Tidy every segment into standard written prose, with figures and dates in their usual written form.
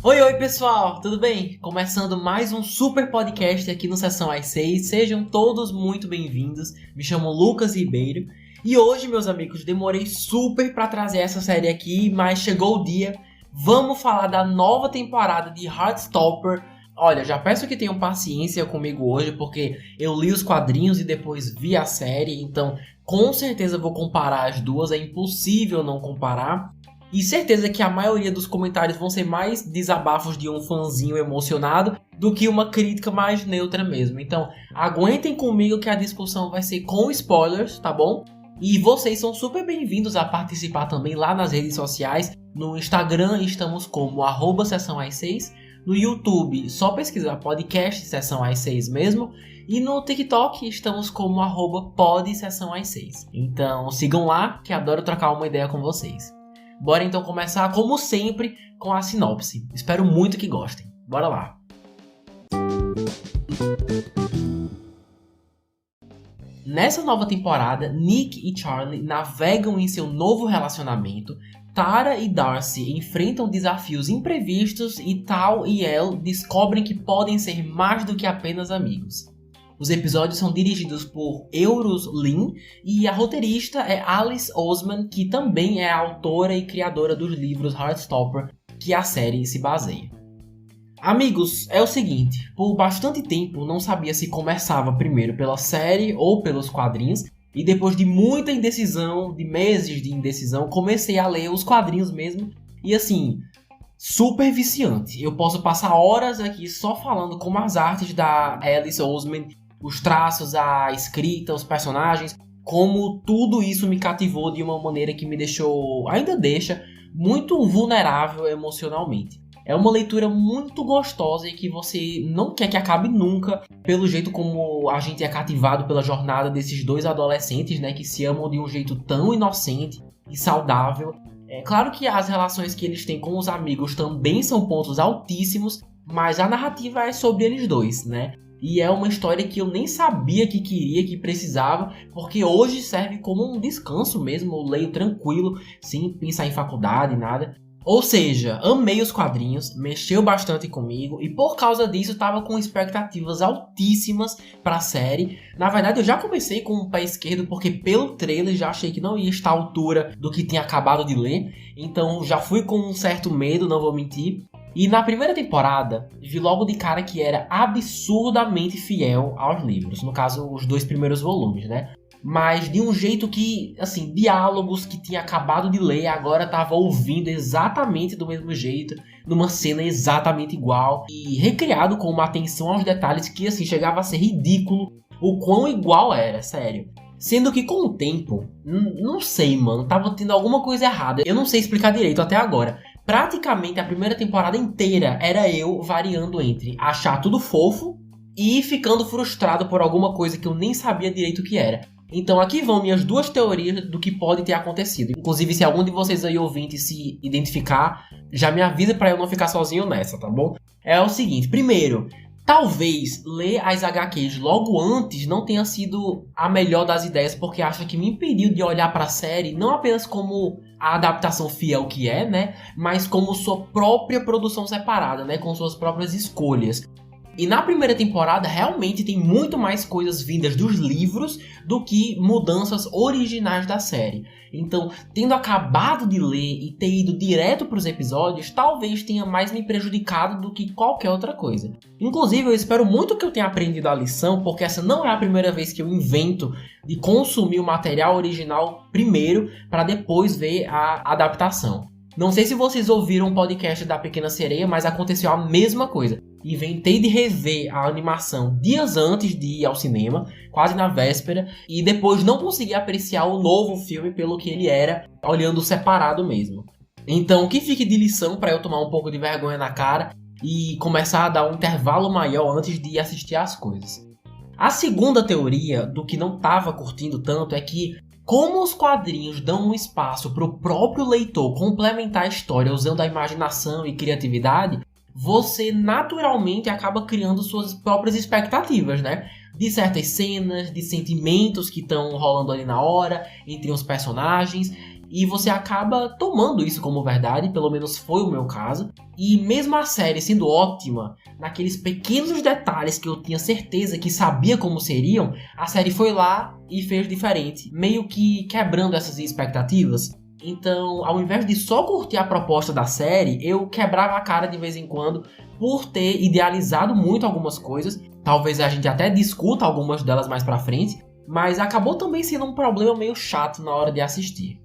Oi pessoal, tudo bem? Começando mais um super podcast aqui no Sessão às 6. Sejam todos muito bem-vindos. Me chamo Lucas Ribeiro. E hoje, meus amigos, demorei super pra trazer essa série aqui, mas chegou o dia. Vamos falar da nova temporada de Heartstopper. Olha, já peço que tenham paciência comigo hoje, porque eu li os quadrinhos e depois vi a série, então com certeza vou comparar as duas, é impossível não comparar. E certeza que a maioria dos comentários vão ser mais desabafos de um fãzinho emocionado do que uma crítica mais neutra mesmo. Então, aguentem comigo que a discussão vai ser com spoilers, tá bom? E vocês são super bem-vindos a participar também lá nas redes sociais. No Instagram estamos como @sessãoas6. No YouTube, só pesquisar podcast Sessão às 6 mesmo. E no TikTok estamos como @podsessãoas6. Então sigam lá que adoro trocar uma ideia com vocês. Bora então começar, como sempre, com a sinopse. Espero muito que gostem. Bora lá! Nessa nova temporada, Nick e Charlie navegam em seu novo relacionamento. Tara e Darcy enfrentam desafios imprevistos e Tal e Elle descobrem que podem ser mais do que apenas amigos. Os episódios são dirigidos por Euros Lyn e a roteirista é Alice Oseman, que também é a autora e criadora dos livros Heartstopper, que a série se baseia. Amigos, é o seguinte, por bastante tempo não sabia se começava primeiro pela série ou pelos quadrinhos, e depois de muita indecisão, de meses de indecisão, comecei a ler os quadrinhos mesmo, e assim, super viciante. Eu posso passar horas aqui só falando como as artes da Alice Oseman, os traços, a escrita, os personagens, como tudo isso me cativou de uma maneira que me deixou, ainda deixa, muito vulnerável emocionalmente. É uma leitura muito gostosa e que você não quer que acabe nunca, pelo jeito como a gente é cativado pela jornada desses dois adolescentes, né, que se amam de um jeito tão inocente e saudável. É claro que as relações que eles têm com os amigos também são pontos altíssimos, mas a narrativa é sobre eles dois, né? E é uma história que eu nem sabia que queria, que precisava, porque hoje serve como um descanso mesmo, eu leio tranquilo, sem pensar em faculdade, nada. Ou seja, amei os quadrinhos, mexeu bastante comigo e por causa disso tava com expectativas altíssimas pra série. Na verdade eu já comecei com o pé esquerdo porque pelo trailer já achei que não ia estar à altura do que tinha acabado de ler. Então já fui com um certo medo, não vou mentir. E na primeira temporada, vi logo de cara que era absurdamente fiel aos livros. No caso, os 2 primeiros volumes, né? Mas de um jeito que, assim, diálogos que tinha acabado de ler, agora tava ouvindo exatamente do mesmo jeito, numa cena exatamente igual. E recriado com uma atenção aos detalhes que, assim, chegava a ser ridículo o quão igual era, sério. Sendo que com o tempo, não sei, mano, tava tendo alguma coisa errada. Eu não sei explicar direito até agora. Praticamente a primeira temporada inteira era eu variando entre achar tudo fofo e ficando frustrado por alguma coisa que eu nem sabia direito o que era. Então aqui vão minhas 2 teorias do que pode ter acontecido. Inclusive, se algum de vocês aí ouvintes se identificar, já me avisa pra eu não ficar sozinho nessa, tá bom? É o seguinte, primeiro, talvez ler as HQs logo antes não tenha sido a melhor das ideias, porque acho que me impediu de olhar pra série não apenas como a adaptação fiel que é, né? Mas como sua própria produção separada, né? Com suas próprias escolhas. E na primeira temporada realmente tem muito mais coisas vindas dos livros do que mudanças originais da série. Então, tendo acabado de ler e ter ido direto para os episódios, talvez tenha mais me prejudicado do que qualquer outra coisa. Inclusive, eu espero muito que eu tenha aprendido a lição, porque essa não é a primeira vez que eu invento de consumir o material original primeiro para depois ver a adaptação. Não sei se vocês ouviram o podcast da Pequena Sereia, mas aconteceu a mesma coisa. Inventei de rever a animação dias antes de ir ao cinema, quase na véspera, e depois não consegui apreciar o novo filme pelo que ele era, olhando separado mesmo. Então, que fique de lição para eu tomar um pouco de vergonha na cara e começar a dar um intervalo maior antes de assistir as coisas. A segunda teoria do que não estava curtindo tanto é que, como os quadrinhos dão um espaço para o próprio leitor complementar a história usando a imaginação e criatividade, você naturalmente acaba criando suas próprias expectativas, né? De certas cenas, de sentimentos que estão rolando ali na hora, entre os personagens. e você acaba tomando isso como verdade, pelo menos foi o meu caso. E mesmo a série sendo ótima, naqueles pequenos detalhes que eu tinha certeza que sabia como seriam, a série foi lá e fez diferente, meio que quebrando essas expectativas. Então, ao invés de só curtir a proposta da série, eu quebrava a cara de vez em quando por ter idealizado muito algumas coisas. Talvez a gente até discuta algumas delas mais pra frente, mas acabou também sendo um problema meio chato na hora de assistir.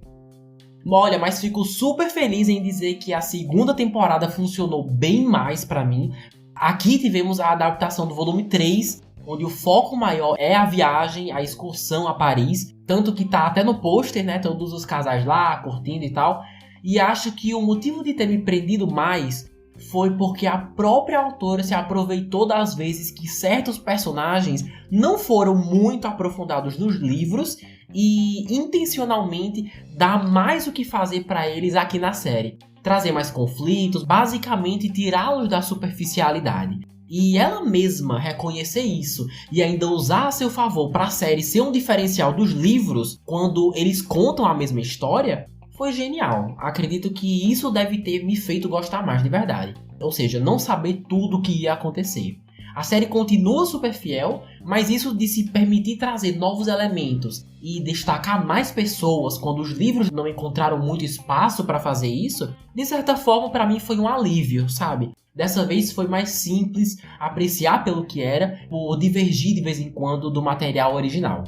Olha, mas fico super feliz em dizer que a segunda temporada funcionou bem mais pra mim. Aqui tivemos a adaptação do volume 3, onde o foco maior é a viagem, a excursão a Paris. Tanto que tá até no pôster, né? Todos os casais lá, curtindo e tal. E acho que o motivo de ter me prendido mais foi porque a própria autora se aproveitou das vezes que certos personagens não foram muito aprofundados nos livros e intencionalmente dá mais o que fazer pra eles aqui na série. Trazer mais conflitos, basicamente tirá-los da superficialidade. E ela mesma reconhecer isso e ainda usar a seu favor para a série ser um diferencial dos livros quando eles contam a mesma história, foi genial. Acredito que isso deve ter me feito gostar mais de verdade. Ou seja, não saber tudo o que ia acontecer. A série continua super fiel, mas isso de se permitir trazer novos elementos e destacar mais pessoas quando os livros não encontraram muito espaço para fazer isso, de certa forma para mim foi um alívio, sabe? Dessa vez foi mais simples apreciar pelo que era, por divergir de vez em quando do material original.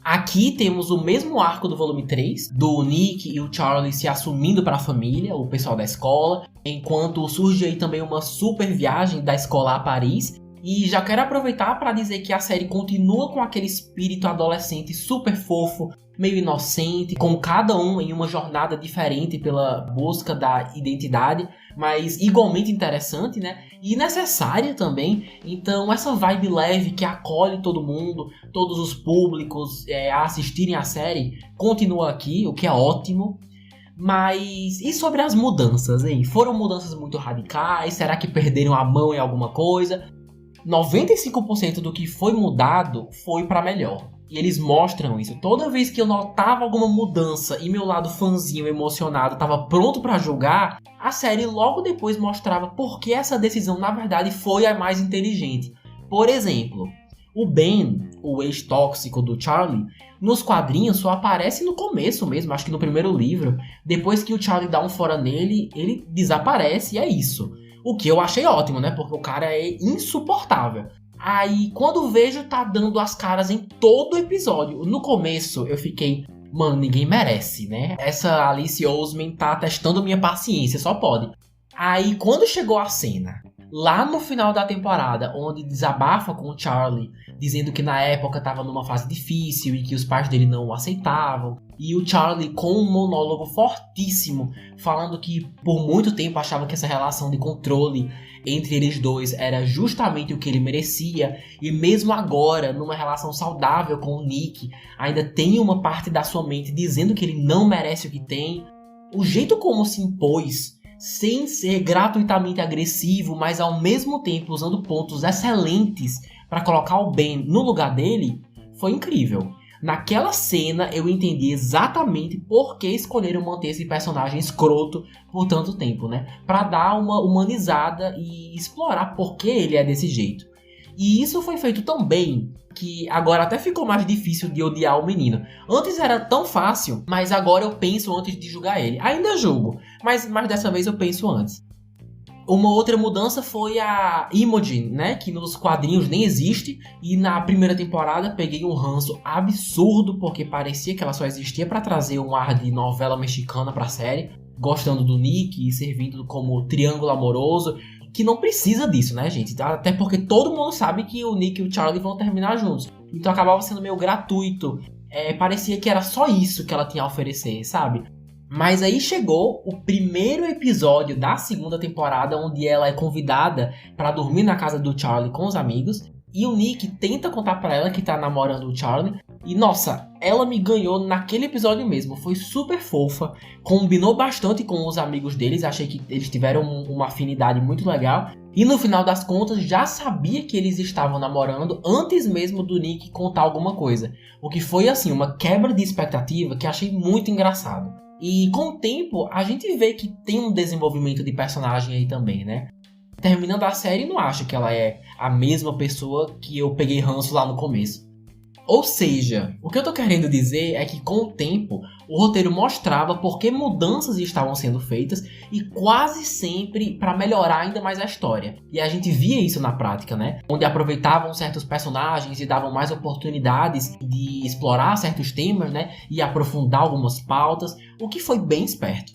Aqui temos o mesmo arco do volume 3, do Nick e o Charlie se assumindo para a família, o pessoal da escola, enquanto surge aí também uma super viagem da escola a Paris. E já quero aproveitar para dizer que a série continua com aquele espírito adolescente super fofo, meio inocente, com cada um em uma jornada diferente pela busca da identidade, mas igualmente interessante, né? E necessária também. Então essa vibe leve que acolhe todo mundo, todos os públicos a assistirem a série, continua aqui, o que é ótimo. Mas e sobre as mudanças, hein? Foram mudanças muito radicais? Será que perderam a mão em alguma coisa? 95% do que foi mudado foi para melhor. E eles mostram isso. Toda vez que eu notava alguma mudança e meu lado fãzinho emocionado estava pronto para julgar, a série logo depois mostrava por que essa decisão na verdade foi a mais inteligente. Por exemplo, o Ben, o ex-tóxico do Charlie, nos quadrinhos só aparece no começo mesmo, acho que no primeiro livro. Depois que o Charlie dá um fora nele, ele desaparece e é isso. O que eu achei ótimo, né? Porque o cara é insuportável. Aí, quando vejo, tá dando as caras em todo o episódio. No começo, eu fiquei... Mano, ninguém merece, né? Essa Alice Oseman tá testando minha paciência, só pode. Aí, quando chegou a cena, lá no final da temporada, onde desabafa com o Charlie, dizendo que na época tava numa fase difícil e que os pais dele não o aceitavam. E o Charlie com um monólogo fortíssimo, falando que por muito tempo achava que essa relação de controle entre eles dois era justamente o que ele merecia. E mesmo agora, numa relação saudável com o Nick, ainda tem uma parte da sua mente dizendo que ele não merece o que tem. O jeito como se impôs, sem ser gratuitamente agressivo, mas ao mesmo tempo usando pontos excelentes para colocar o Ben no lugar dele, foi incrível. Naquela cena eu entendi exatamente por que escolheram manter esse personagem escroto por tanto tempo, né? Pra dar uma humanizada e explorar por que ele é desse jeito. E isso foi feito tão bem que agora até ficou mais difícil de odiar o menino. Antes era tão fácil, mas agora eu penso antes de julgar ele. Ainda julgo, mas dessa vez eu penso antes. Uma outra mudança foi a Imogen, né, que nos quadrinhos nem existe, e na primeira temporada peguei um ranço absurdo, porque parecia que ela só existia para trazer um ar de novela mexicana pra série, gostando do Nick e servindo como triângulo amoroso, que não precisa disso, né, gente? Até porque todo mundo sabe que o Nick e o Charlie vão terminar juntos, então acabava sendo meio gratuito. Parecia que era só isso que ela tinha a oferecer, sabe? Mas aí chegou o primeiro episódio da segunda temporada, onde ela é convidada para dormir na casa do Charlie com os amigos. E o Nick tenta contar pra ela que tá namorando o Charlie. E nossa, ela me ganhou naquele episódio mesmo. Foi super fofa, combinou bastante com os amigos deles. Achei que eles tiveram uma afinidade muito legal. E no final das contas, já sabia que eles estavam namorando antes mesmo do Nick contar alguma coisa. O que foi assim, uma quebra de expectativa que achei muito engraçado. E com o tempo, a gente vê que tem um desenvolvimento de personagem aí também, né? Terminando a série, não acho que ela é a mesma pessoa que eu peguei ranço lá no começo. Ou seja, o que eu tô querendo dizer é que com o tempo, o roteiro mostrava por que mudanças estavam sendo feitas e quase sempre para melhorar ainda mais a história. E a gente via isso na prática, né? Onde aproveitavam certos personagens e davam mais oportunidades de explorar certos temas, né? E aprofundar algumas pautas, o que foi bem esperto.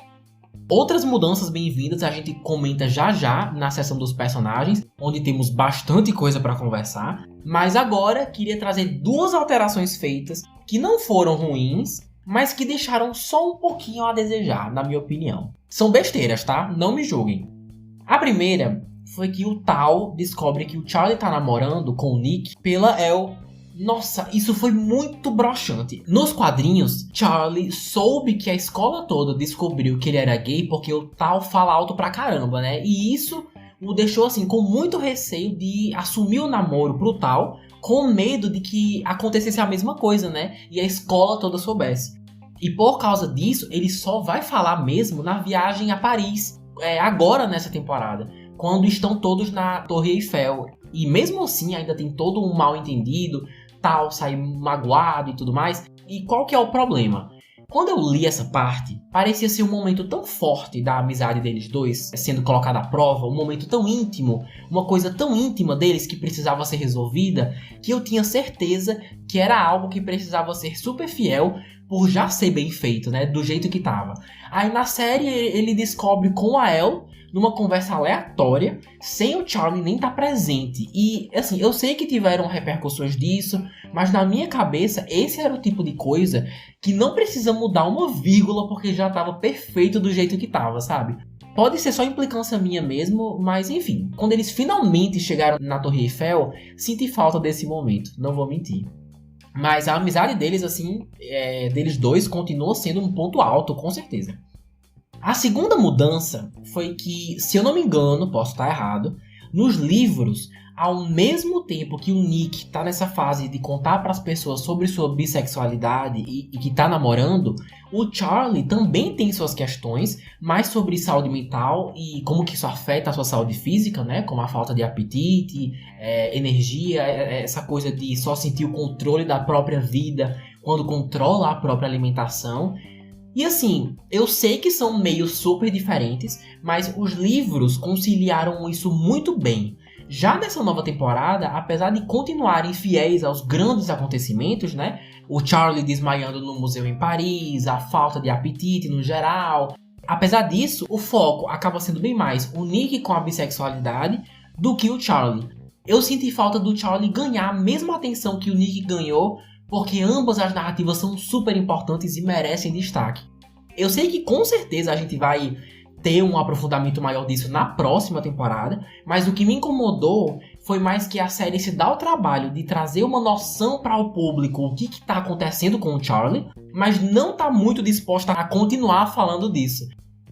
Outras mudanças bem-vindas a gente comenta já já na seção dos personagens, onde temos bastante coisa para conversar. Mas agora queria trazer 2 alterações feitas que não foram ruins, mas que deixaram só um pouquinho a desejar, na minha opinião. São besteiras, tá? Não me julguem. A primeira foi que o Tal descobre que o Charlie tá namorando com o Nick pela Elle. Nossa, isso foi muito broxante. Nos quadrinhos, Charlie soube que a escola toda descobriu que ele era gay porque o Tal fala alto pra caramba, né? E isso o deixou assim com muito receio de assumir o namoro pro Tal, com medo de que acontecesse a mesma coisa, né? E a escola toda soubesse. E por causa disso, ele só vai falar mesmo na viagem a Paris, agora nessa temporada, quando estão todos na Torre Eiffel. E mesmo assim ainda tem todo um mal entendido, Tal sai magoado e tudo mais. E qual que é o problema? Quando eu li essa parte, parecia ser um momento tão forte da amizade deles dois, sendo colocada à prova, um momento tão íntimo, uma coisa tão íntima deles que precisava ser resolvida, que eu tinha certeza que era algo que precisava ser super fiel por já ser bem feito, né, do jeito que tava. Aí na série ele descobre com a Elle, numa conversa aleatória, sem o Charlie nem estar presente. E, assim, eu sei que tiveram repercussões disso, mas na minha cabeça, esse era o tipo de coisa que não precisa mudar uma vírgula porque já estava perfeito do jeito que estava, sabe? Pode ser só implicância minha mesmo, mas enfim. Quando eles finalmente chegaram na Torre Eiffel, senti falta desse momento, não vou mentir. Mas a amizade deles, assim, deles dois, continua sendo um ponto alto, com certeza. A segunda mudança foi que, se eu não me engano, posso estar errado, nos livros, ao mesmo tempo que o Nick tá nessa fase de contar para as pessoas sobre sua bissexualidade e que tá namorando, o Charlie também tem suas questões, mais sobre saúde mental e como que isso afeta a sua saúde física, né? Como a falta de apetite, energia, essa coisa de só sentir o controle da própria vida quando controla a própria alimentação. E assim, eu sei que são meios super diferentes, mas os livros conciliaram isso muito bem. Já nessa nova temporada, apesar de continuarem fiéis aos grandes acontecimentos, né? O Charlie desmaiando no museu em Paris, a falta de apetite no geral. Apesar disso, o foco acaba sendo bem mais o Nick com a bissexualidade do que o Charlie. Eu senti falta do Charlie ganhar a mesma atenção que o Nick ganhou, porque ambas as narrativas são super importantes e merecem destaque. Eu sei que com certeza a gente vai ter um aprofundamento maior disso na próxima temporada, mas o que me incomodou foi mais que a série se dá o trabalho de trazer uma noção para o público o que está acontecendo com o Charlie, mas não está muito disposta a continuar falando disso.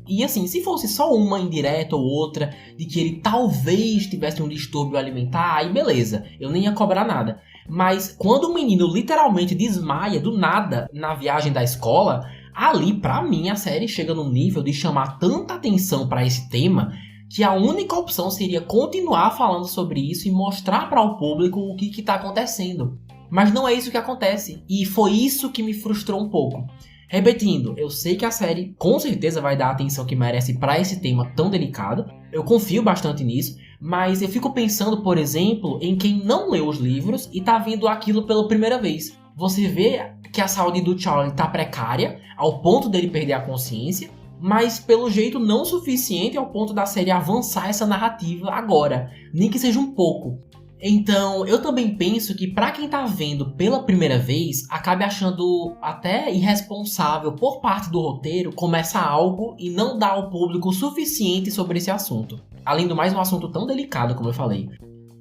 E assim, se fosse só uma indireta ou outra de que ele talvez tivesse um distúrbio alimentar, aí beleza, eu nem ia cobrar nada. Mas quando o menino literalmente desmaia do nada na viagem da escola, ali pra mim a série chega num nível de chamar tanta atenção para esse tema que a única opção seria continuar falando sobre isso e mostrar para o público o que está acontecendo. Mas não é isso que acontece, e foi isso que me frustrou um pouco. Repetindo, eu sei que a série com certeza vai dar a atenção que merece para esse tema tão delicado, eu confio bastante nisso, mas eu fico pensando, por exemplo, em quem não leu os livros e tá vendo aquilo pela primeira vez. Você vê que a saúde do Charlie tá precária, ao ponto dele perder a consciência, mas pelo jeito não o suficiente ao ponto da série avançar essa narrativa agora, nem que seja um pouco. Então, eu também penso que pra quem tá vendo pela primeira vez, acabe achando até irresponsável por parte do roteiro começar algo e não dar ao público o suficiente sobre esse assunto. Além do mais, um assunto tão delicado, como eu falei.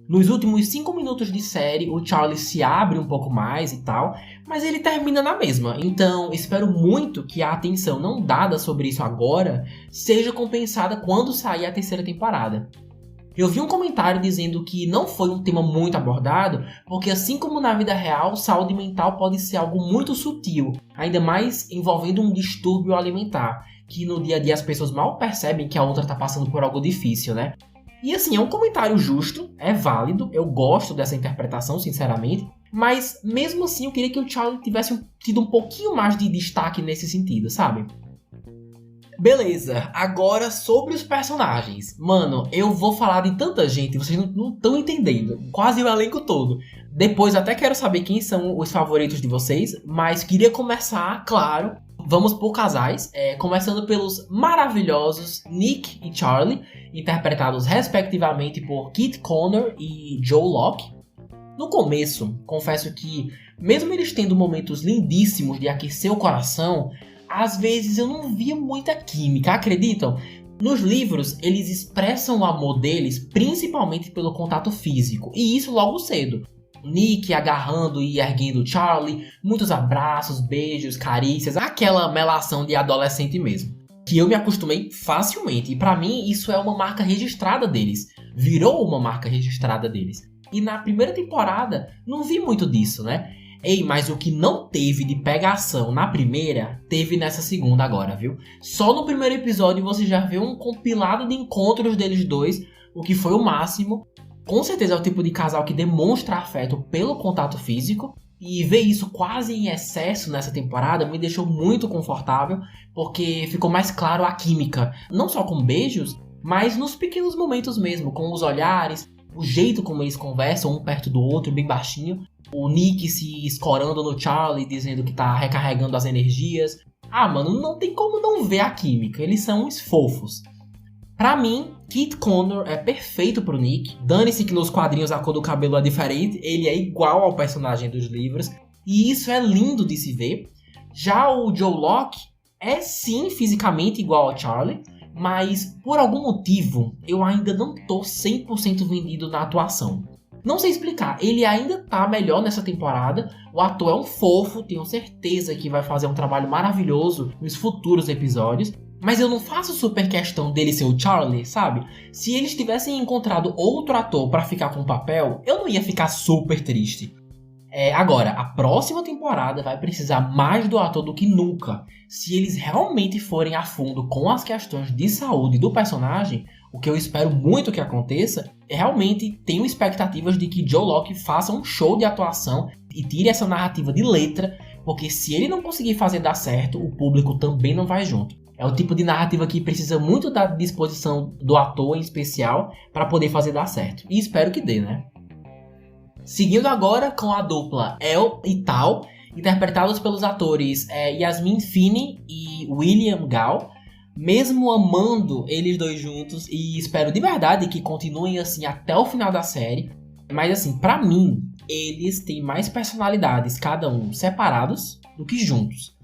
Nos últimos 5 minutos de série, o Charlie se abre um pouco mais e tal, mas ele termina na mesma. Então, espero muito que a atenção não dada sobre isso agora seja compensada quando sair a terceira temporada. Eu vi um comentário dizendo que não foi um tema muito abordado, porque assim como na vida real, saúde mental pode ser algo muito sutil, ainda mais envolvendo um distúrbio alimentar, que no dia a dia as pessoas mal percebem que a outra tá passando por algo difícil, né? E assim, é um comentário justo, é válido, eu gosto dessa interpretação, sinceramente, mas mesmo assim eu queria que o Charlie tivesse tido um pouquinho mais de destaque nesse sentido, sabe? Beleza, agora sobre os personagens. Mano, eu vou falar de tanta gente, vocês não estão entendendo. Quase o elenco todo. Depois até quero saber quem são os favoritos de vocês, mas queria começar, claro, vamos por casais, começando pelos maravilhosos Nick e Charlie, interpretados respectivamente por Kit Connor e Joe Locke. No começo, confesso que, mesmo eles tendo momentos lindíssimos de aquecer o coração, às vezes eu não via muita química, acreditam? Nos livros, eles expressam o amor deles principalmente pelo contato físico, e isso logo cedo. Nick agarrando e erguendo Charlie, muitos abraços, beijos, carícias, aquela melação de adolescente mesmo. Que eu me acostumei facilmente, e pra mim isso é uma marca registrada deles, virou uma marca registrada deles. E na primeira temporada não vi muito disso, né? Ei, mas o que não teve de pegação na primeira, teve nessa segunda agora, viu? Só no primeiro episódio você já vê um compilado de encontros deles dois, o que foi o máximo. Com certeza é o tipo de casal que demonstra afeto pelo contato físico. E ver isso quase em excesso nessa temporada me deixou muito confortável, porque ficou mais claro a química. Não só com beijos, mas nos pequenos momentos mesmo, com os olhares, o jeito como eles conversam um perto do outro, bem baixinho. O Nick se escorando no Charlie, dizendo que tá recarregando as energias. Ah, mano, não tem como não ver a química. Eles são uns fofos. Pra mim, Kit Connor é perfeito pro Nick. Dane-se que nos quadrinhos a cor do cabelo é diferente. Ele é igual ao personagem dos livros. E isso é lindo de se ver. Já o Joe Locke é sim fisicamente igual ao Charlie. Mas por algum motivo eu ainda não tô 100% vendido na atuação. Não sei explicar, ele ainda tá melhor nessa temporada, o ator é um fofo, tenho certeza que vai fazer um trabalho maravilhoso nos futuros episódios, mas eu não faço super questão dele ser o Charlie, sabe? Se eles tivessem encontrado outro ator pra ficar com o papel, eu não ia ficar super triste. Agora, a próxima temporada vai precisar mais do ator do que nunca. Se eles realmente forem a fundo com as questões de saúde do personagem, o que eu espero muito que aconteça, realmente tenho expectativas de que Joe Locke faça um show de atuação e tire essa narrativa de letra, porque se ele não conseguir fazer dar certo, o público também não vai junto. É o tipo de narrativa que precisa muito da disposição do ator em especial para poder fazer dar certo. E espero que dê, né? Seguindo agora com a dupla El e Tal, interpretados pelos atores Yasmin Finney e William Gall. Mesmo amando eles dois juntos, e espero de verdade que continuem assim até o final da série, mas assim, pra mim, eles têm mais personalidades, cada um separados, do que juntos.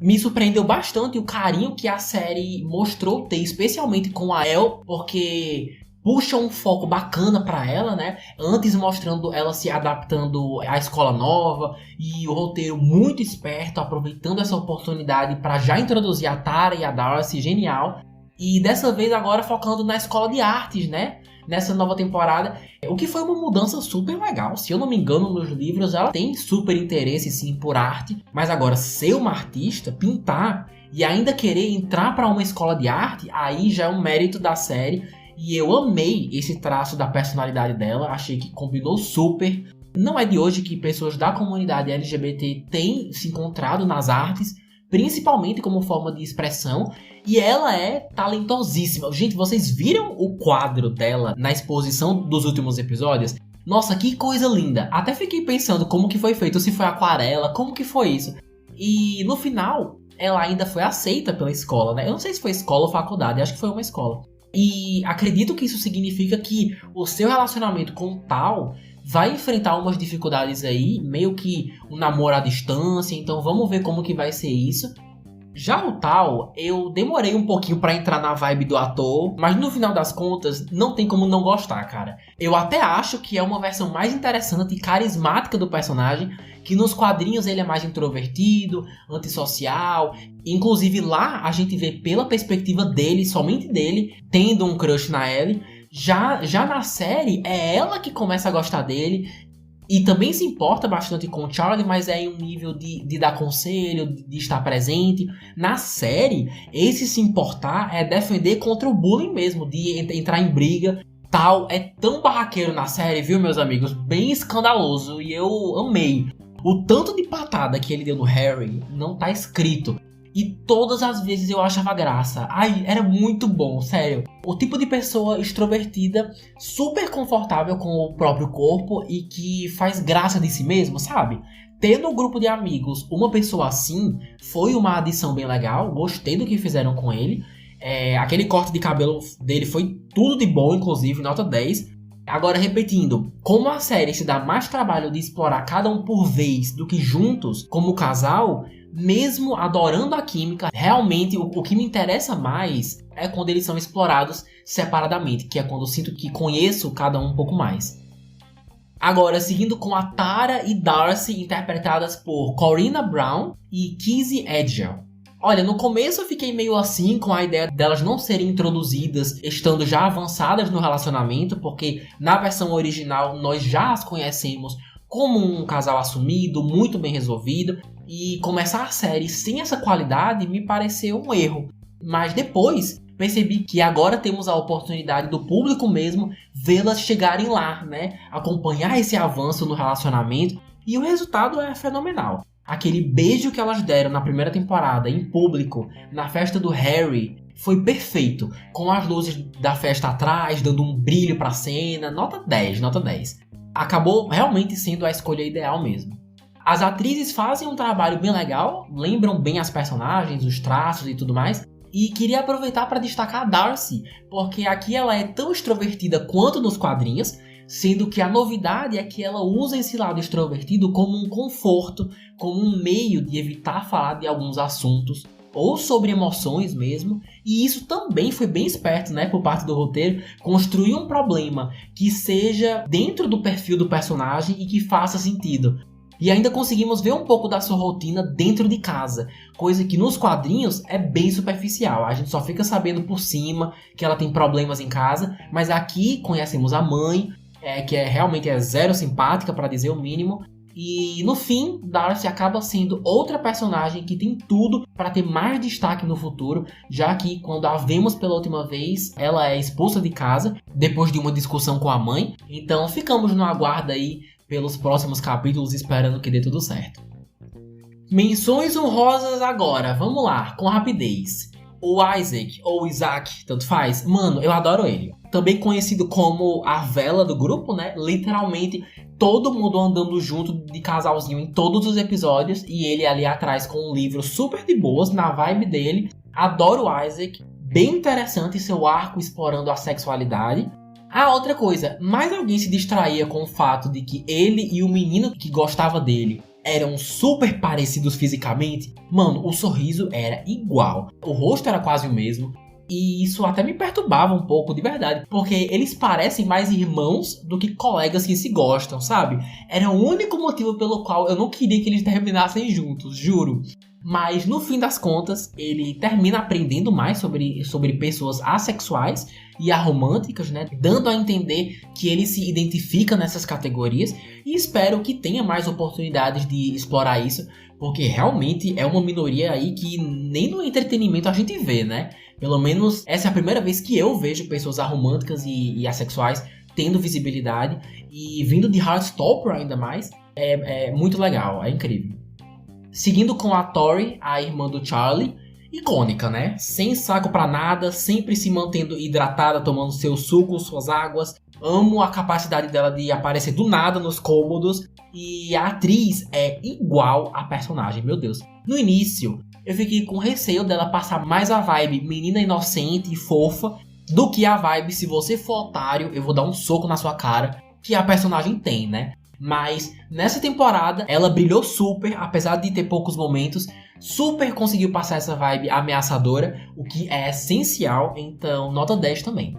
Me surpreendeu bastante o carinho que a série mostrou ter, especialmente com a El, porque puxa um foco bacana pra ela, né? Antes mostrando ela se adaptando à escola nova e o roteiro muito esperto, aproveitando essa oportunidade pra já introduzir a Tara e a Darcy, genial. E dessa vez agora focando na escola de artes, né? Nessa nova temporada, o que foi uma mudança super legal. Se eu não me engano, nos livros ela tem super interesse sim por arte, mas agora ser uma artista, pintar e ainda querer entrar pra uma escola de arte, aí já é um mérito da série. E eu amei esse traço da personalidade dela, achei que combinou super. Não é de hoje que pessoas da comunidade LGBT têm se encontrado nas artes, principalmente como forma de expressão, e ela é talentosíssima. Gente, vocês viram o quadro dela na exposição dos últimos episódios? Nossa, que coisa linda! Até fiquei pensando como que foi feito, se foi aquarela, como que foi isso. E no final, ela ainda foi aceita pela escola, né? Eu não sei se foi escola ou faculdade, acho que foi uma escola. E acredito que isso significa que o seu relacionamento com o Tal vai enfrentar umas dificuldades aí, meio que um namoro à distância, então vamos ver como que vai ser isso. Já o Tal, eu demorei um pouquinho pra entrar na vibe do ator, mas no final das contas, não tem como não gostar, cara. Eu até acho que é uma versão mais interessante e carismática do personagem, que nos quadrinhos ele é mais introvertido, antissocial. Inclusive lá a gente vê pela perspectiva dele, somente dele, tendo um crush na Ellie. Já na série, é ela que começa a gostar dele. E também se importa bastante com o Charlie, mas é em um nível de dar conselho, de estar presente. Na série, esse se importar é defender contra o bullying mesmo, de entrar em briga. Tal, é tão barraqueiro na série, viu, meus amigos? Bem escandaloso, e eu amei. O tanto de patada que ele deu no Harry não tá escrito. E todas as vezes eu achava graça. Ai, era muito bom, sério. O tipo de pessoa extrovertida, super confortável com o próprio corpo e que faz graça de si mesmo, sabe? Ter no grupo de amigos uma pessoa assim foi uma adição bem legal. Gostei do que fizeram com ele. Aquele corte de cabelo dele foi tudo de bom, inclusive, nota 10. Agora, repetindo, como a série se dá mais trabalho de explorar cada um por vez do que juntos, como casal, mesmo adorando a química, realmente o que me interessa mais é quando eles são explorados separadamente, que é quando eu sinto que conheço cada um pouco mais. Agora, seguindo com a Tara e Darcy, interpretadas por Corinna Brown e Kizzy Edgell. Olha, no começo eu fiquei meio assim com a ideia delas não serem introduzidas estando já avançadas no relacionamento, porque na versão original nós já as conhecemos como um casal assumido, muito bem resolvido, e começar a série sem essa qualidade me pareceu um erro. Mas depois percebi que agora temos a oportunidade do público mesmo vê-las chegarem lá, né? Acompanhar esse avanço no relacionamento, e o resultado é fenomenal. Aquele beijo que elas deram na primeira temporada, em público, na festa do Harry, foi perfeito. Com as luzes da festa atrás, dando um brilho pra cena. Nota 10, nota 10. Acabou realmente sendo a escolha ideal mesmo. As atrizes fazem um trabalho bem legal, lembram bem as personagens, os traços e tudo mais. E queria aproveitar para destacar a Darcy, porque aqui ela é tão extrovertida quanto nos quadrinhos, sendo que a novidade é que ela usa esse lado extrovertido como um conforto, como um meio de evitar falar de alguns assuntos, ou sobre emoções mesmo, e isso também foi bem esperto, né, por parte do roteiro, construir um problema que seja dentro do perfil do personagem e que faça sentido. E ainda conseguimos ver um pouco da sua rotina dentro de casa, coisa que nos quadrinhos é bem superficial. A gente só fica sabendo por cima que ela tem problemas em casa, mas aqui conhecemos a mãe, que realmente é zero simpática, para dizer o mínimo. E no fim, Darcy acaba sendo outra personagem que tem tudo para ter mais destaque no futuro, já que quando a vemos pela última vez, ela é expulsa de casa, depois de uma discussão com a mãe. Então ficamos no aguardo aí pelos próximos capítulos, esperando que dê tudo certo. Menções honrosas agora, vamos lá, com rapidez. O Isaac, ou Isaac, tanto faz, mano, eu adoro ele. Também conhecido como a vela do grupo, né? Literalmente todo mundo andando junto de casalzinho em todos os episódios. E ele ali atrás com um livro super de boas, na vibe dele. Adoro o Isaac, bem interessante seu arco explorando a sexualidade. Ah, outra coisa, mais alguém se distraía com o fato de que ele e o menino que gostava dele eram super parecidos fisicamente? Mano, o sorriso era igual, o rosto era quase o mesmo. E isso até me perturbava um pouco, de verdade. Porque eles parecem mais irmãos do que colegas que se gostam, sabe? Era o único motivo pelo qual eu não queria que eles terminassem juntos, juro. Mas no fim das contas, ele termina aprendendo mais sobre pessoas assexuais e aromânticas, né? Dando a entender que ele se identifica nessas categorias. E espero que tenha mais oportunidades de explorar isso. Porque realmente é uma minoria aí que nem no entretenimento a gente vê, né? Pelo menos essa é a primeira vez que eu vejo pessoas aromânticas e assexuais tendo visibilidade. E vindo de Heartstopper ainda mais, é muito legal, é incrível. Seguindo com a Tori, a irmã do Charlie, icônica, né? Sem saco pra nada, sempre se mantendo hidratada, tomando seu suco, suas águas. Amo a capacidade dela de aparecer do nada nos cômodos. E a atriz é igual à personagem, meu Deus. No início, eu fiquei com receio dela passar mais a vibe menina inocente e fofa do que a vibe se você for otário, eu vou dar um soco na sua cara, que a personagem tem, né? Mas nessa temporada ela brilhou super, apesar de ter poucos momentos, super conseguiu passar essa vibe ameaçadora, o que é essencial, então nota 10 também.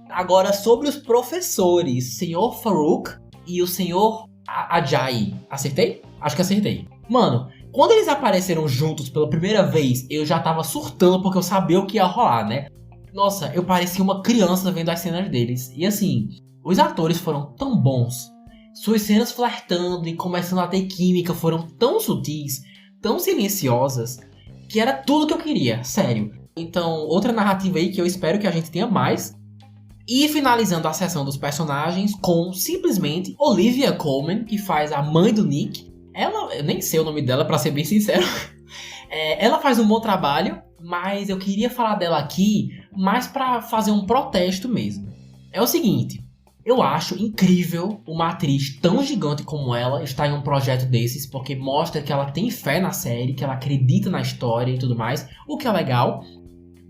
Agora sobre os professores, Sr. Farouk e o Sr. Ajayi, acertei? Acho que acertei. Mano, quando eles apareceram juntos pela primeira vez, eu já tava surtando porque eu sabia o que ia rolar, né? Nossa, eu parecia uma criança vendo as cenas deles. E assim, os atores foram tão bons. Suas cenas flertando e começando a ter química foram tão sutis, tão silenciosas, que era tudo que eu queria, sério. Então, outra narrativa aí que eu espero que a gente tenha mais. E finalizando a sessão dos personagens com, simplesmente, Olivia Colman, que faz a mãe do Nick. Ela, eu nem sei o nome dela, pra ser bem sincero. Ela faz um bom trabalho, mas eu queria falar dela aqui mais pra fazer um protesto mesmo. É o seguinte, eu acho incrível uma atriz tão gigante como ela estar em um projeto desses, porque mostra que ela tem fé na série, que ela acredita na história e tudo mais, o que é legal.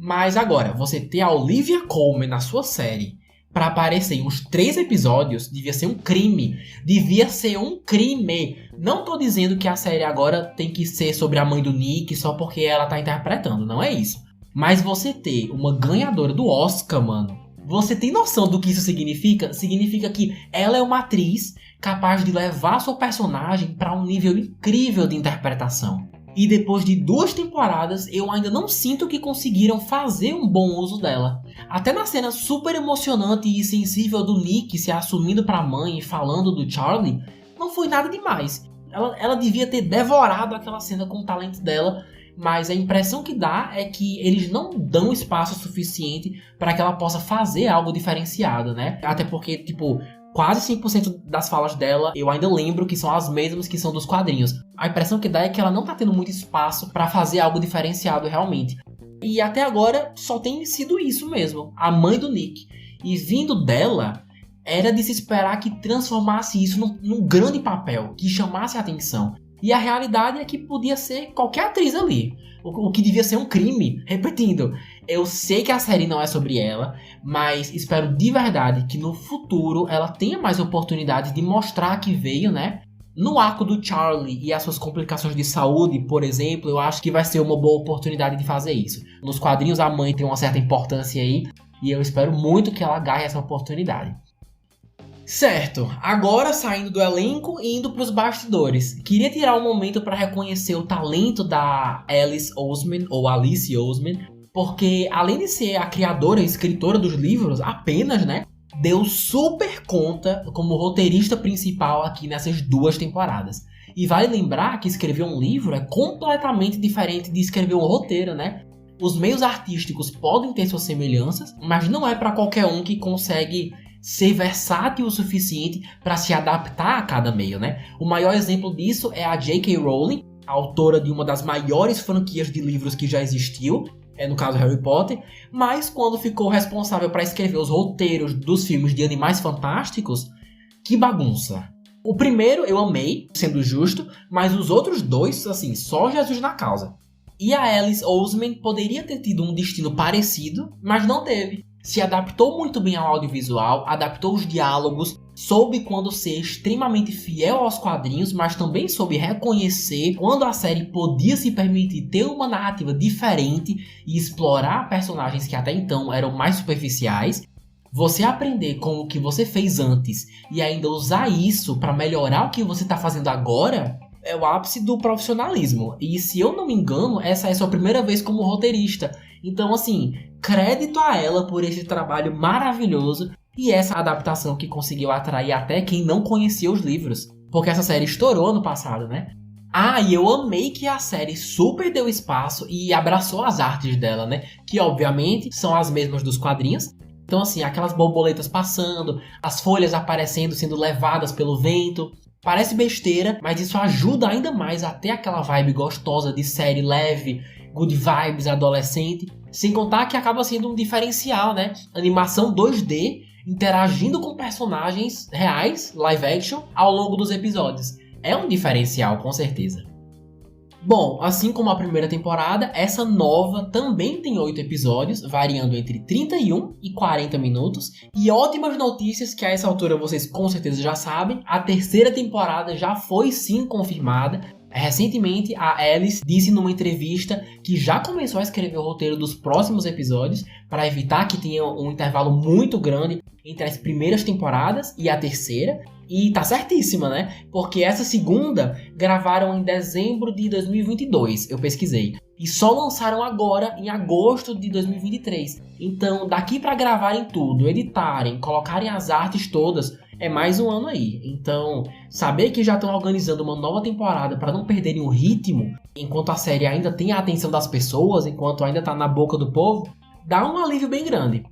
Mas agora, você ter a Olivia Colman na sua série pra aparecer em uns 3 episódios, devia ser um crime. Devia ser um crime. Não tô dizendo que a série agora tem que ser sobre a mãe do Nick só porque ela tá interpretando, não é isso. Mas você ter uma ganhadora do Oscar, mano, você tem noção do que isso significa? Significa que ela é uma atriz capaz de levar sua personagem pra um nível incrível de interpretação. E depois de 2 temporadas, eu ainda não sinto que conseguiram fazer um bom uso dela. Até na cena super emocionante e sensível do Nick se assumindo pra mãe e falando do Charlie, não foi nada demais. Ela devia ter devorado aquela cena com o talento dela, mas a impressão que dá é que eles não dão espaço suficiente para que ela possa fazer algo diferenciado, né? Até porque, tipo, quase 100% das falas dela eu ainda lembro que são as mesmas que são dos quadrinhos. A impressão que dá é que ela não tá tendo muito espaço pra fazer algo diferenciado realmente. E até agora só tem sido isso mesmo, a mãe do Nick. E vindo dela, era de se esperar que transformasse isso num grande papel, que chamasse a atenção. E a realidade é que podia ser qualquer atriz ali. O que devia ser um crime. Repetindo, eu sei que a série não é sobre ela, mas espero de verdade que no futuro ela tenha mais oportunidade de mostrar que veio, né? No arco do Charlie e as suas complicações de saúde, por exemplo, eu acho que vai ser uma boa oportunidade de fazer isso. Nos quadrinhos a mãe tem uma certa importância aí, e eu espero muito que ela agarre essa oportunidade. Certo, agora saindo do elenco e indo para os bastidores. Queria tirar um momento para reconhecer o talento da Alice Oseman, ou Alice Oseman, porque além de ser a criadora e escritora dos livros apenas, né, deu super conta como roteirista principal aqui nessas 2 temporadas. E vale lembrar que escrever um livro é completamente diferente de escrever um roteiro, né? Os meios artísticos podem ter suas semelhanças, mas não é para qualquer um que consegue ser versátil o suficiente para se adaptar a cada meio, né? O maior exemplo disso é a J.K. Rowling, autora de uma das maiores franquias de livros que já existiu, no caso Harry Potter, mas quando ficou responsável para escrever os roteiros dos filmes de Animais Fantásticos, que bagunça. O primeiro eu amei, sendo justo, mas os outros 2, assim, só Jesus na causa. E a Alice Oseman poderia ter tido um destino parecido, mas não teve. Se adaptou muito bem ao audiovisual, adaptou os diálogos, soube quando ser extremamente fiel aos quadrinhos, mas também soube reconhecer quando a série podia se permitir ter uma narrativa diferente e explorar personagens que até então eram mais superficiais. Você aprender com o que você fez antes e ainda usar isso para melhorar o que você está fazendo agora é o ápice do profissionalismo. E se eu não me engano, essa é a sua primeira vez como roteirista. Então, assim, crédito a ela por esse trabalho maravilhoso e essa adaptação que conseguiu atrair até quem não conhecia os livros. Porque essa série estourou ano passado, né? Ah, e eu amei que a série super deu espaço e abraçou as artes dela, né? Que, obviamente, são as mesmas dos quadrinhos. Então, assim, aquelas borboletas passando, as folhas aparecendo, sendo levadas pelo vento. Parece besteira, mas isso ajuda ainda mais a ter aquela vibe gostosa de série leve, good vibes, adolescente. Sem contar que acaba sendo um diferencial, né? Animação 2D interagindo com personagens reais, live action, ao longo dos episódios. É um diferencial, com certeza. Bom, assim como a primeira temporada, essa nova também tem 8 episódios, variando entre 31 e 40 minutos. E ótimas notícias que a essa altura vocês com certeza já sabem, a terceira temporada já foi sim confirmada. Recentemente, a Alice disse numa entrevista que já começou a escrever o roteiro dos próximos episódios para evitar que tenha um intervalo muito grande entre as primeiras temporadas e a terceira. E tá certíssima, né? Porque essa segunda gravaram em dezembro de 2022, eu pesquisei. E só lançaram agora, em agosto de 2023. Então, daqui pra gravarem tudo, editarem, colocarem as artes todas, é mais um ano aí. Então, saber que já estão organizando uma nova temporada para não perderem o ritmo, enquanto a série ainda tem a atenção das pessoas, enquanto ainda tá na boca do povo, dá um alívio bem grande.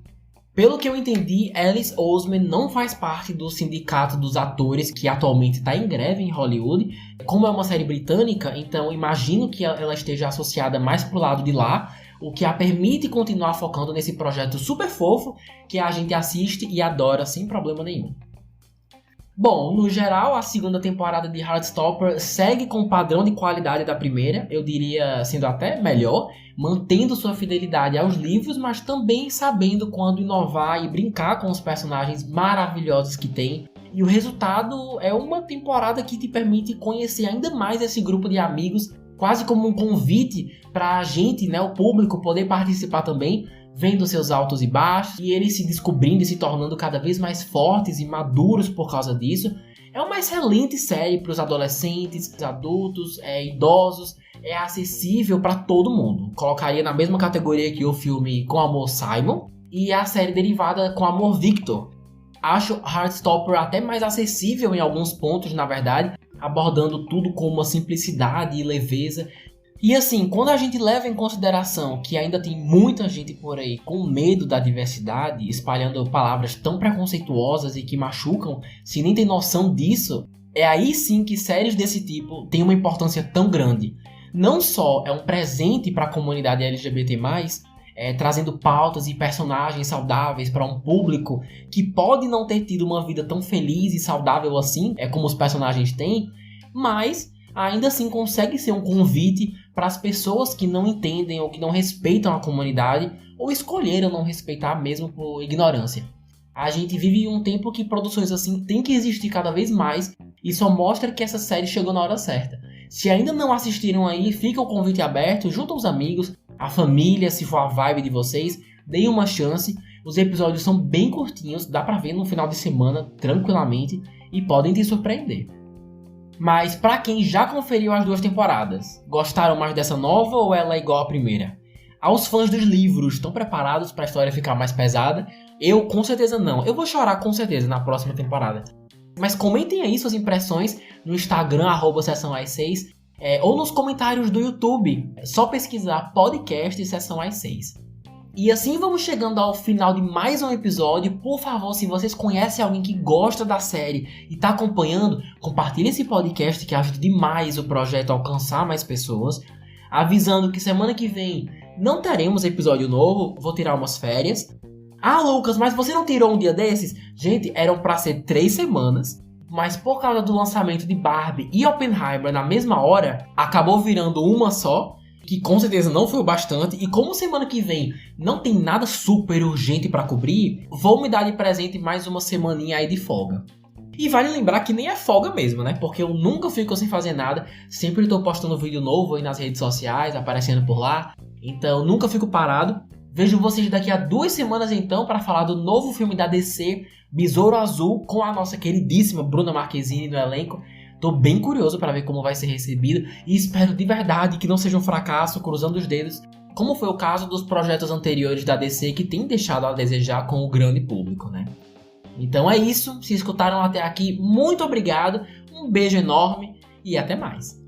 Pelo que eu entendi, Alice Oseman não faz parte do sindicato dos atores que atualmente está em greve em Hollywood. Como é uma série britânica, então imagino que ela esteja associada mais pro lado de lá, o que a permite continuar focando nesse projeto super fofo que a gente assiste e adora sem problema nenhum. Bom, no geral, a segunda temporada de Heartstopper segue com o padrão de qualidade da primeira, eu diria sendo até melhor, mantendo sua fidelidade aos livros, mas também sabendo quando inovar e brincar com os personagens maravilhosos que tem. E o resultado é uma temporada que te permite conhecer ainda mais esse grupo de amigos, quase como um convite para a gente, né, o público, poder participar também, vendo seus altos e baixos, e eles se descobrindo e se tornando cada vez mais fortes e maduros por causa disso. É uma excelente série para os adolescentes, adultos, idosos, é acessível para todo mundo. Colocaria na mesma categoria que o filme Com Amor Simon e a série derivada Com Amor Victor. Acho Heartstopper até mais acessível em alguns pontos, na verdade, abordando tudo com uma simplicidade e leveza. E assim, quando a gente leva em consideração que ainda tem muita gente por aí com medo da diversidade, espalhando palavras tão preconceituosas e que machucam, se nem tem noção disso, é aí sim que séries desse tipo têm uma importância tão grande. Não só é um presente para a comunidade LGBT+, trazendo pautas e personagens saudáveis para um público que pode não ter tido uma vida tão feliz e saudável assim, como os personagens têm, mas ainda assim consegue ser um convite para as pessoas que não entendem ou que não respeitam a comunidade ou escolheram não respeitar mesmo por ignorância. A gente vive um tempo que produções assim têm que existir cada vez mais e só mostra que essa série chegou na hora certa. Se ainda não assistiram aí, fica o convite aberto, junto aos amigos, a família, se for a vibe de vocês, deem uma chance. Os episódios são bem curtinhos, dá pra ver no final de semana tranquilamente e podem te surpreender. Mas pra quem já conferiu as duas temporadas, gostaram mais dessa nova ou ela é igual à primeira? Aos fãs dos livros, estão preparados pra história ficar mais pesada? Eu com certeza não, eu vou chorar com certeza na próxima temporada. Mas comentem aí suas impressões no Instagram, @sessãoas6, ou nos comentários do YouTube. É só pesquisar podcast Sessão às 6. E assim vamos chegando ao final de mais um episódio. Por favor, se vocês conhecem alguém que gosta da série e está acompanhando, compartilhe esse podcast que ajuda demais o projeto a alcançar mais pessoas. Avisando que semana que vem não teremos episódio novo, vou tirar umas férias. Ah, Lucas, mas você não tirou um dia desses? Gente, eram pra ser 3 semanas, mas por causa do lançamento de Barbie e Oppenheimer na mesma hora, acabou virando uma só, que com certeza não foi o bastante, e como semana que vem não tem nada super urgente pra cobrir, vou me dar de presente mais uma semaninha aí de folga. E vale lembrar que nem é folga mesmo, né? Porque eu nunca fico sem fazer nada, sempre tô postando vídeo novo aí nas redes sociais, aparecendo por lá, então nunca fico parado. Vejo vocês daqui a 2 semanas então para falar do novo filme da DC, Besouro Azul, com a nossa queridíssima Bruna Marquezine no elenco. Tô bem curioso para ver como vai ser recebido e espero de verdade que não seja um fracasso, cruzando os dedos, como foi o caso dos projetos anteriores da DC que tem deixado a desejar com o grande público, né? Então é isso, se escutaram até aqui, muito obrigado, um beijo enorme e até mais.